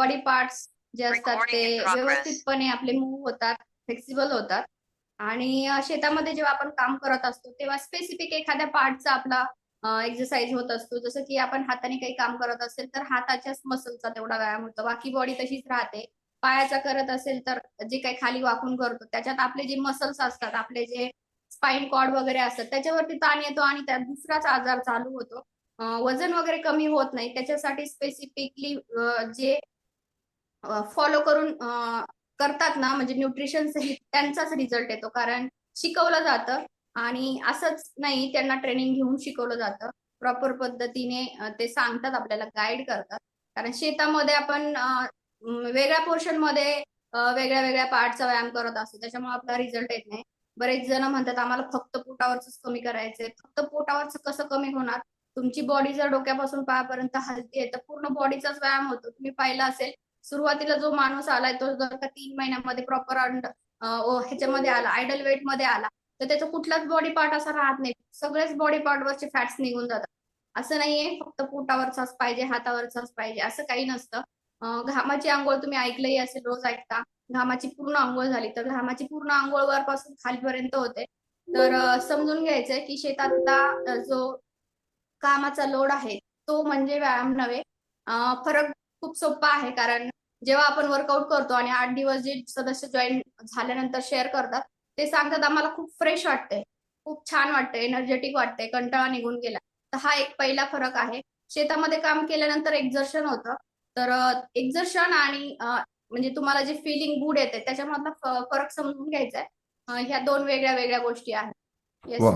Body parts जे असतात ते व्यवस्थितपणे आपले मूव्ह होतात, फ्लेक्सिबल होतात. आणि शेतामध्ये जेव्हा आपण काम करत असतो तेव्हा स्पेसिफिक एखाद्या पार्टचा आपला एक्सरसाइज होत असतो. जसं की आपण हाताने काही काम करत असेल तर हाताच्याच मसलचा तेवढा व्यायाम होतो. बाकी बॉडी तशीच राहते. पायाचा करत असेल तर जे काही खाली वाकून करतो त्याच्यात आपले जे मसल्स असतात, आपले जे स्पाइन कॉर्ड वगैरे असतात त्याच्यावरती ताण येतो आणि त्यात दुसराच आजार चालू होतो. वजन वगैरे कमी होत नाही. त्याच्यासाठी स्पेसिफिकली जे फॉलो करून करतात ना, म्हणजे न्यूट्रिशन सहित त्यांचाच रिझल्ट येतो. कारण शिकवलं जातं आणि असंच नाही, त्यांना ट्रेनिंग घेऊन शिकवलं जातं. प्रॉपर पद्धतीने ते सांगतात, आपल्याला गाईड करतात. कारण शेतामध्ये आपण वेगळ्या पोर्शनमध्ये वेगळ्या वेगळ्या पार्टचा व्यायाम करत असतो. त्याच्यामुळे आपला रिझल्ट येत नाही. बरेच जण म्हणतात आम्हाला फक्त पोटावरच कमी करायचंय. फक्त पोटावरच कसं कमी होणार? तुमची बॉडी जर डोक्यापासून पायापर्यंत हलते आहे तर पूर्ण बॉडीचाच व्यायाम होतो. तुम्ही पाहिलं असेल सुरुवातीला जो माणूस आलाय तो जर का 3 महिन्यामध्ये प्रॉपर ह्याच्यामध्ये आला, आयडल वेट मध्ये आला, तर त्याचा कुठलाच बॉडी पार्ट असा राहत नाही. सगळेच बॉडी पार्ट वरचे फॅट्स निघून जातात. असं नाहीये फक्त पोटावरचाच पाहिजे, हातावरचाच पाहिजे, असं काही नसतं. घामाची अंघोळ तुम्ही ऐकलंही असेल, रोज ऐकता. घामाची पूर्ण अंघोळ झाली तर घामाची पूर्ण अंघोळ वरपासून खालीपर्यंत होते. तर समजून घ्यायचंय की शेतातला जो कामाचा लोड आहे तो म्हणजे व्यायाम नव्हे. फरक खूप सोपा आहे. कारण जेव्हा आपण वर्कआउट करतो आणि 8 दिवस जे सदस्य जॉईन झाल्यानंतर शेअर करतात, ते सांगतात आम्हाला खूप फ्रेश वाटतंय, खूप छान वाटतंय, एनर्जेटिक वाटतंय, कंटाळा निघून गेला. तर हा एक पहिला फरक आहे. शेतामध्ये काम केल्यानंतर एक्झर्शन होतं. तर एक्झर्शन आणि म्हणजे तुम्हाला जे फिलिंग गुड येते त्याच्यामधला फरक समजून घ्यायचा आहे. ह्या दोन वेगळ्या वेगळ्या गोष्टी आहेत. येस. वा